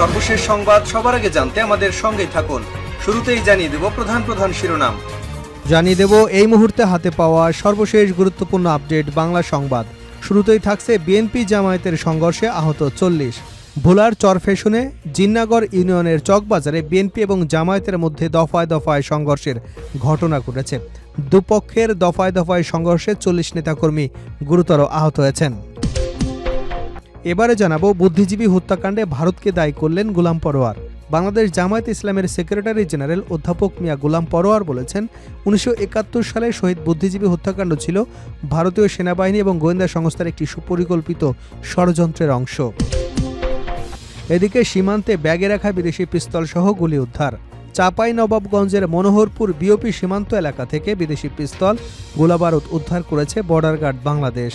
সর্বশেষ সংবাদ সবার আগে জানতে আমাদের সঙ্গেই থাকুন। শুরুতেই জানিয়ে দেব প্রধান শিরোনাম। জানিয়ে দেব এই মুহূর্তে হাতে পাওয়া সর্বশেষ গুরুত্বপূর্ণ আপডেট বাংলা সংবাদ। শুরুতেই থাকছে বিএনপি জামায়াতের সংঘর্ষে আহত 40। ভোলার চরফ্যাশনে জিন্নাগর ইউনিয়নের চকবাজারে বিএনপি এবং জামায়াতের মধ্যে দফায় দফায় সংঘর্ষের ঘটনা ঘটেছে। দুপক্ষের দফায় দফায় সংঘর্ষে 40 নেতাকর্মী গুরুতর আহত হয়েছেন। এবারে জানাবো বুদ্ধিজীবী হত্যাকাণ্ডে ভারতকে দায়ী করলেন গোলাম পরোয়ার। বাংলাদেশ জামায়াত ইসলামের সেক্রেটারি জেনারেল অধ্যাপক মিয়া গোলাম পরোয়ার বলেছেন, 1971 সালে শহীদ বুদ্ধিজীবী হত্যাকাণ্ড ছিল ভারতীয় সেনাবাহিনী এবং গোয়েন্দা সংস্থার একটি সুপরিকল্পিত ষড়যন্ত্রের অংশ। এদিকে সীমান্তে ব্যাগে রাখা বিদেশি পিস্তল সহ গুলি উদ্ধার। চাঁপাইনবাবগঞ্জের মনোহরপুর বিওপি সীমান্ত এলাকা থেকে বিদেশি পিস্তল, গোলাবারুদ উদ্ধার করেছে বর্ডার গার্ড বাংলাদেশ।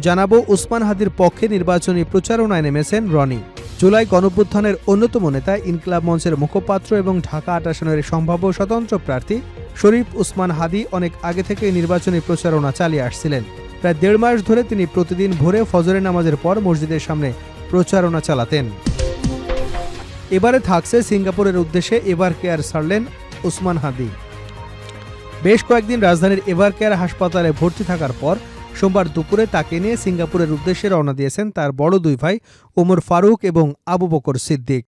জানাবো উসমান হাদির পক্ষে নির্বাচনী প্রচারণায় নেমেছেন রনি। জুলাই গণঅভ্যুত্থানের অন্যতম নেতা ইনকিলাব মঞ্চের মুখপাত্র এবং ঢাকা ৮ আসনের সম্ভাব্য স্বতন্ত্র প্রার্থী শরীফ উসমান হাদি অনেক আগে থেকে নির্বাচনী প্রচারণা চালিয়ে আসছিলেন। প্রায় ১.৫ মাস ধরে তিনি প্রতিদিন ভোরে ফজরের নামাজের পর মসজিদের সামনে প্রচারণা চালাতেন। এবারে থাকছে সিঙ্গাপুরের উদ্দেশ্যে এভার কেয়ার ছাড়লেন উসমান হাদি। বেশ কয়েকদিন রাজধানীর এভার কেয়ার হাসপাতালে ভর্তি থাকার পর সোমবার দুপুরে তাকে নিয়ে সিঙ্গাপুরের উদ্দেশ্যে রওনা দিয়েছেন তার বড় দুই ভাই ওমর ফারুক এবং আবু বকর সিদ্দিক।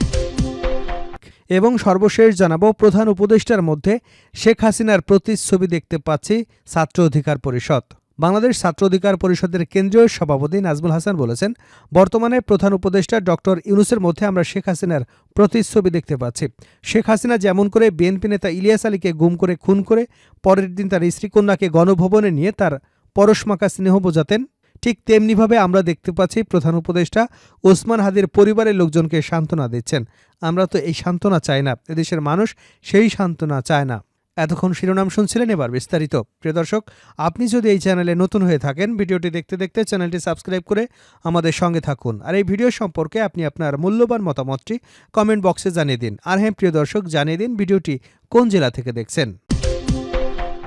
এবং সর্বশেষ জানাবো প্রধান উপদেষ্টার মধ্যে শেখ হাসিনার প্রতিচ্ছবি দেখতে পাচ্ছি ছাত্র অধিকার পরিষদ। বাংলাদেশ ছাত্র অধিকার পরিষদের কেন্দ্রীয় সভাপতি নাজমুল হাসান বলেছেন, বর্তমানে প্রধান উপদেষ্টা ডক্টর ইউনূসের মধ্যে আমরা শেখ হাসিনার প্রতিচ্ছবি দেখতে পাচ্ছি। শেখ হাসিনা যেমন করে বিএনপি নেতা ইলিয়াস আলীকে গুম করে খুন করে পরের দিন তার স্ত্রীকন্যাকে গণভবনে নিয়ে তার পরশমাখা স্নেহ বোঝাতেন, ঠিক তেমনিভাবে আমরা দেখতে পাচ্ছি প্রধান উপদেষ্টা ওসমান হাদির পরিবারের লোকজনকে সান্ত্বনা দিচ্ছেন। আমরা তো এই সান্ত্বনা চাই না, এদেশের মানুষ সেই সান্ত্বনা চায় না। এতক্ষণ শিরোনাম শুনছিলেন, এবার বিস্তারিত। প্রিয় দর্শক, আপনি যদি এই চ্যানেলে নতুন হয়ে থাকেন, ভিডিওটি দেখতে দেখতে চ্যানেলটি সাবস্ক্রাইব করে আমাদের সঙ্গে থাকুন। আর এই ভিডিও সম্পর্কে আপনি আপনার মূল্যবান মতামতটি কমেন্ট বক্সে জানিয়ে দিন। আর হ্যাঁ প্রিয় দর্শক, জানিয়ে দিন ভিডিওটি কোন জেলা থেকে দেখছেন।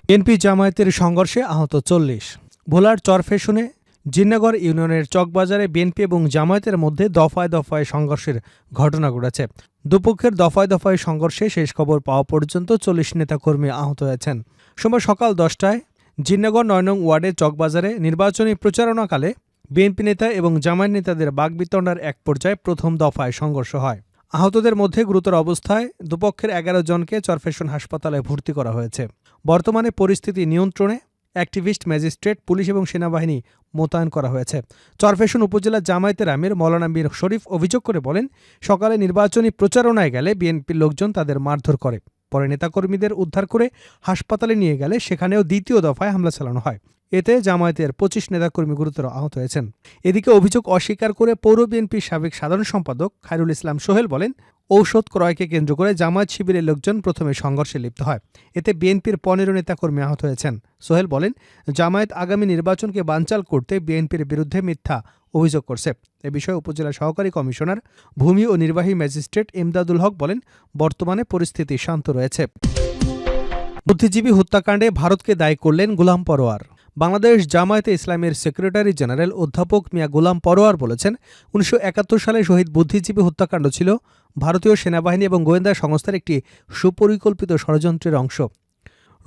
বিএনপি জামায়াতের সংঘর্ষে আহত 40। ভোলার চরফ্যাশনে জিন্নাগর ইউনিয়নের চকবাজারে বিএনপি এবং জামায়াতের মধ্যে দফায় দফায় সংঘর্ষের ঘটনা ঘটেছে। দুপক্ষের দফায় দফায় সংঘর্ষে শেষ খবর পাওয়া পর্যন্ত 40 নেতাকর্মী আহত হয়েছেন। সোমবার সকাল 10টায় জিন্নাগর ৯ নং ওয়ার্ডের চকবাজারে নির্বাচনী প্রচারণাকালে বিএনপি নেতা এবং জামায়াত নেতাদের বাগবিতণ্ডার এক পর্যায়ে প্রথম দফায় সংঘর্ষ হয়। আহতদের মধ্যে গুরুতর অবস্থায় দুপক্ষের ১১ জনকে চরফ্যাশন হাসপাতালে ভর্তি করা হয়েছে। বর্তমানে পরিস্থিতি নিয়ন্ত্রণে অ্যাক্টিভিস্ট, ম্যাজিস্ট্রেট, পুলিশ এবং সেনাবাহিনী মোতায়েন করা হয়েছে। চরফ্যাশন উপজেলা জামায়াতের আমির মৌলানা মীর শরীফ অভিযোগ করে বলেন, সকালে নির্বাচনী প্রচারণায় গেলে বিএনপির লোকজন তাদের মারধর করে। পরে নেতাকর্মীদের উদ্ধার করে হাসপাতালে নিয়ে গেলে সেখানেও দ্বিতীয় দফায় হামলা চালানো হয়। এতে জামায়াতের 25 নেতাকর্মী গুরুতর আহত হয়েছেন। এদিকে অভিযোগ অস্বীকার করে পৌর বিএনপির সাবেক সাধারণ সম্পাদক খায়রুল ইসলাম সোহেল বলেন, ঔষধ ক্রয়কে কেন্দ্র করে জামায়াত শিবিরের লোকজন প্রথমে সংঘর্ষে লিপ্ত হয়। এতে বিএনপির 15 নেতাকর্মী আহত হয়েছেন। সোহেল বলেন, জামায়াত আগামী নির্বাচনকে বানচাল করতে বিএনপির বিরুদ্ধে মিথ্যা অভিযোগ করছে। এ বিষয়ে উপজেলা সহকারী কমিশনার, ভূমি ও নির্বাহী ম্যাজিস্ট্রেট ইমদাদুল হক বলেন, বর্তমানে পরিস্থিতি শান্ত রয়েছে। বুদ্ধিজীবী হত্যাকাণ্ডে ভারতকে দায়ী করলেন গোলাম পরোয়ার। বাংলাদেশ জামায়াতে ইসলামের সেক্রেটারি জেনারেল অধ্যাপক মিয়া গোলাম পরোয়ার বলেছেন, 1971 সালে শহীদ বুদ্ধিজীবী হত্যাকাণ্ড ছিল ভারতীয় সেনাবাহিনী এবং গোয়েন্দা সংস্থার একটি সুপরিকল্পিত ষড়যন্ত্রের অংশ।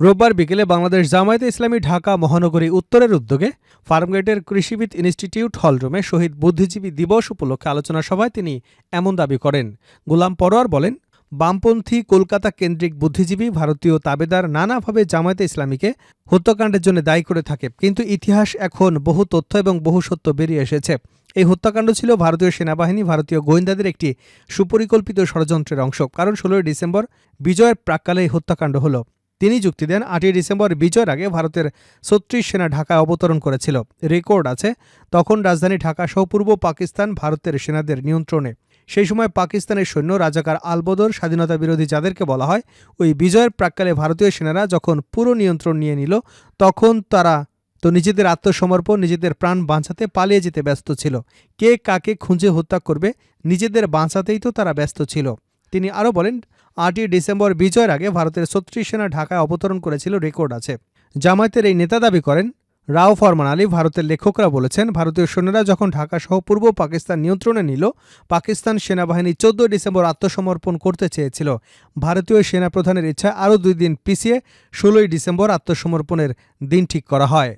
রোববার বিকেলে বাংলাদেশ জামায়াতে ইসলামী ঢাকা মহানগরী উত্তরের উদ্যোগে ফার্মগেটের কৃষিবিদ ইনস্টিটিউট হলরুমে শহীদ বুদ্ধিজীবী দিবস উপলক্ষে আলোচনা সভায় তিনি এমন দাবি করেন। গোলাম পরোয়ার বলেন, বামপন্থী কলকাতা কেন্দ্রিক বুদ্ধিজীবী ভারতীয় তাবেদার নানাভাবে জামায়াতে ইসলামীকে হত্যাকাণ্ডের জন্য দায়ী করে থাকে, কিন্তু ইতিহাস এখন বহু তথ্য এবং বহু সত্য বেরিয়ে এসেছে। এই হত্যাকাণ্ড ছিল ভারতীয় সেনাবাহিনী, ভারতীয় গোয়েন্দাদের একটি সুপরিকল্পিত ষড়যন্ত্রের অংশ। কারণ 16 ডিসেম্বর বিজয়ের প্রাক্কালে এই হত্যাকাণ্ড হলো। তিনি যুক্তি দেন, 8 ডিসেম্বর বিজয়ের আগে ভারতের 36 সেনা ঢাকায় অবতরণ করেছিল। রেকর্ড আছে, তখন রাজধানী ঢাকা সহ পূর্ব পাকিস্তান ভারতের সেনাদের নিয়ন্ত্রণে। সেই সময় পাকিস্তানের সৈন্য রাজাকার আলবদর, স্বাধীনতা বিরোধী যাদেরকে বলা হয়, ওই বিজয়ের প্রাক্কালে ভারতীয় সেনারা যখন পুরো নিয়ন্ত্রণ নিয়ে নিল, তখন তারা তো নিজেদের আত্মসমর্পণ, নিজেদের প্রাণ বাঁচাতে পালিয়ে যেতে ব্যস্ত ছিল। কে কাকে খুঁজে হত্যা করবে, নিজেদের বাঁচাতেই তো তারা ব্যস্ত ছিল। তিনি আরও বলেন, 8 ডিসেম্বর বিজয়ের আগে ভারতের 36 সেনা ঢাকায় অবতরণ করেছিল, রেকর্ড আছে। জামায়াতের এই নেতা দাবি করেন, রাও ফরমান আলী ভারতের লেখকরা বলেছেন, ভারতীয় সৈন্যরা যখন ঢাকা সহ পূর্ব পাকিস্তান নিয়ন্ত্রণে নিল, পাকিস্তান সেনাবাহিনী 14 ডিসেম্বর আত্মসমর্পণ করতে চেয়েছিল। ভারতীয় সেনাপ্রধানের ইচ্ছা আরও 2 দিন পিছিয়ে 16 ডিসেম্বর আত্মসমর্পণের দিন ঠিক করা হয়।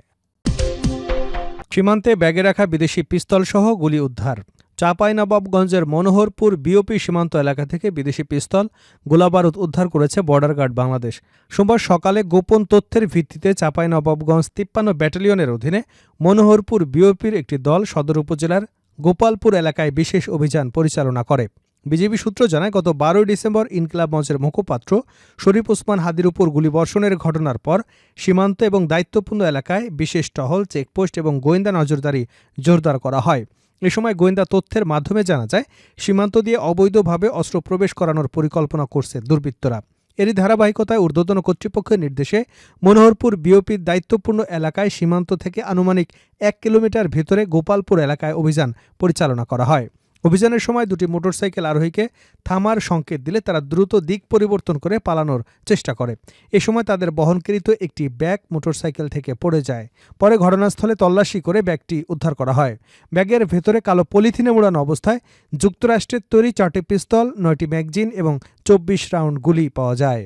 সীমান্তে ব্যাগে রাখা বিদেশি পিস্তলসহ গুলি উদ্ধার। চাঁপাইনবাবগঞ্জের মনোহরপুর বিওপি সীমান্ত এলাকা থেকে বিদেশি পিস্তল, গোলাবারুদ উদ্ধার করেছে বর্ডার গার্ড বাংলাদেশ। সোমবার সকালে গোপন তথ্যের ভিত্তিতে চাঁপাইনবাবগঞ্জ 53 ব্যাটালিয়নের অধীনে মনোহরপুর বিওপির একটি দল সদর উপজেলার গোপালপুর এলাকায় বিশেষ অভিযান পরিচালনা করে। বিজিবি সূত্র জানায়, গত 12 ডিসেম্বর ইনকিলাব মঞ্চের মুখপাত্র শরীফ ওসমান হাদির উপর গুলিবর্ষণের ঘটনার পর সীমান্ত এবং দায়িত্বপূর্ণ এলাকায় বিশেষ টহল, চেকপোস্ট এবং গোয়েন্দা নজরদারি জোরদার করা হয়। এ সময় গোয়েন্দা তথ্যের মাধ্যমে জানা যায়, সীমান্ত দিয়ে অবৈধভাবে অস্ত্র প্রবেশ করানোর পরিকল্পনা করছে দুর্বৃত্তরা। এরই ধারাবাহিকতায় ঊর্ধ্বতন কর্তৃপক্ষের নির্দেশে মনোহরপুর বিওপির দায়িত্বপূর্ণ এলাকায় সীমান্ত থেকে আনুমানিক 1 কিলোমিটার ভেতরে গোপালপুর এলাকায় অভিযান পরিচালনা করা হয়। অভিযানের সময় 2টি মোটরসাইকেল আরোহীকে থামার সংকেত দিলে তারা দ্রুত দিক পরিবর্তন করে পালানোর চেষ্টা করে। এ সময় তাদের বহনকৃত একটি ব্যাগ মোটরসাইকেল থেকে পড়ে যায়। পরে ঘটনাস্থলে তল্লাশি করে ব্যাগটি উদ্ধার করা হয়। ব্যাগের ভেতরে কালো পলিথিনে মোড়ানো অবস্থায় যুক্তরাষ্ট্রের তৈরি 4টি পিস্তল, 9টি ম্যাগজিন এবং 24 রাউন্ড গুলি পাওয়া যায়।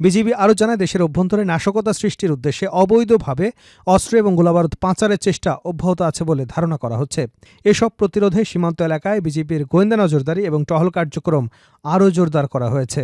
বিজিবি আরও জানায়, দেশের অভ্যন্তরে নাশকতা সৃষ্টির উদ্দেশ্যে অবৈধভাবে অস্ত্র এবং গোলাবারুদ পাচারের চেষ্টা অব্যাহত আছে বলে ধারণা করা হচ্ছে। এসব প্রতিরোধে সীমান্ত এলাকায় বিজিবির গোয়েন্দা নজরদারি এবং টহল কার্যক্রম আরও জোরদার করা হয়েছে।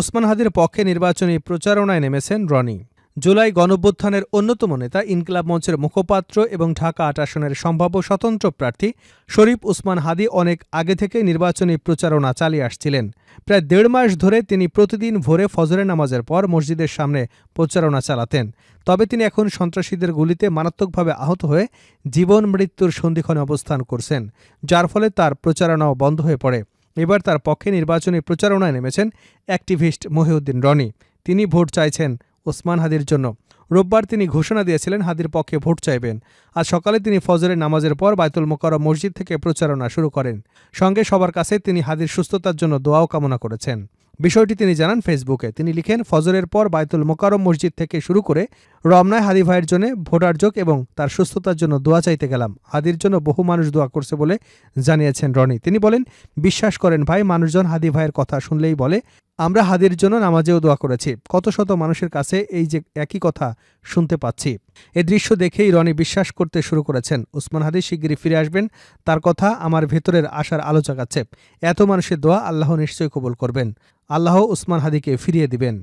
ওসমান হাদির পক্ষে নির্বাচনী প্রচারণায় নেমেছেন রনি। জুলাই গণঅভ্যুত্থানের অন্যতম নেতা ইনকিলাব মঞ্চের মুখপাত্র এবং ঢাকা 8 আসনের সম্ভাব্য স্বতন্ত্র প্রার্থী শরীফ ওসমান হাদি অনেক আগে থেকে নির্বাচনী প্রচারণা চালিয়ে আসছিলেন। প্রায় 1.5 মাস ধরে তিনি প্রতিদিন ভোরে ফজরের নামাজের পর মসজিদের সামনে প্রচারণা চালাতেন। তবে তিনি এখন সন্ত্রাসীদের গুলিতে মারাত্মকভাবে আহত হয়ে জীবন মৃত্যুর সন্ধিক্ষণে অবস্থান করছেন, যার ফলে তার প্রচারণাও বন্ধ হয়ে পড়ে। এবার তার পক্ষে নির্বাচনী প্রচারণায় নেমেছেন অ্যাক্টিভিস্ট মহিউদ্দিন রনি। তিনি ভোট চাইছেন ওসমান হাদির জন্য। রোববার তিনি ঘোষণা দিয়েছিলেন হাদির পক্ষে ভোট চাইবেন। আজ সকালে তিনি ফজরের নামাজের পর বায়তুল মোকাররম মসজিদ থেকে প্রচারণা শুরু করেন। সঙ্গে সবার কাছে তিনি হাদির সুস্থতার জন্য দোয়াও কামনা করেছেন। বিষয়টি তিনি জানান ফেসবুকে। তিনি লিখেন, ফজরের পর বায়তুল মোকাররম মসজিদ থেকে শুরু করে রমনায় হাদি ভাইয়ের জন্য ভোটার যোগ এবং তার সুস্থতার জন্য দোয়া চাইতে গেলাম। হাদির জন্য বহু মানুষ দোয়া করছে বলে জানিয়েছেন রনি। তিনি বলেন, বিশ্বাস করেন ভাই, মানুষজন হাদি ভাইয়ের কথা শুনলেই বলে আমরা হাদির জন্য নামাজেও দোয়া করেছি। কত শত মানুষের কাছে এই যে একই কথা শুনতে পাচ্ছি। এই দৃশ্য দেখেই রনি বিশ্বাস করতে শুরু করেছেন ওসমান হাদি শিগগিরই ফিরে আসবেন। তার কথা আমার ভেতরের আশার আলো জাগাচ্ছে। এত মানুষের দোয়া আল্লাহ নিশ্চয়ই কবুল করবেন। আল্লাহ ওসমান হাদিকে ফিরিয়ে দিবেন।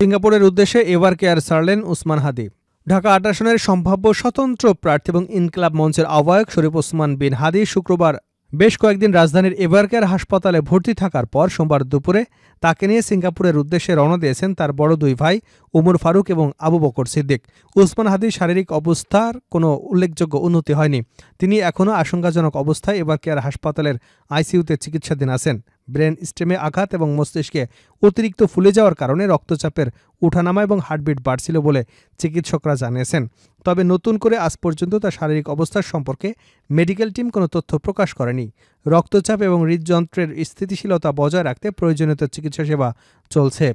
সিঙ্গাপুরের উদ্দেশ্যে এভার কেয়ার ছাড়লেন ওসমান হাদি। ঢাকা 8 আসনের সম্ভাব্য স্বতন্ত্র প্রার্থী এবং ইনকিলাব মঞ্চের আহ্বায়ক শরীফ ওসমান বিন হাদি শুক্রবার বেশ কয়েকদিন রাজধানীর এভারকেয়ার হাসপাতালে ভর্তি থাকার পর সোমবার দুপুরে তাকে নিয়ে সিঙ্গাপুরের উদ্দেশ্যে রওনা দিয়েছেন তার বড় 2 ভাই উমর ফারুক এবং আবু বকর সিদ্দিক। ওসমান হাদির শারীরিক অবস্থার কোনো উল্লেখযোগ্য উন্নতি হয়নি। তিনি এখনও আশঙ্কাজনক অবস্থায় এভারকেয়ার হাসপাতালের আইসিইউতে চিকিৎসাধীন আছেন। ব্রেন স্টেমে আঘাত এবং মস্তিষ্কে অতিরিক্ত ফুলে যাওয়ার কারণে রক্তচাপের ওঠানামা এবং হার্টবিট বাড়ছিল বলে চিকিৎসকরা জানিয়েছেন। তবে নতুন করে আজ পর্যন্ত তার শারীরিক অবস্থার সম্পর্কে মেডিকেল টিম কোনো তথ্য প্রকাশ করেনি। রক্তচাপ এবং হৃদযন্ত্রের স্থিতিশীলতা বজায় রাখতে প্রয়োজনীয় চিকিৎসা সেবা চলছে।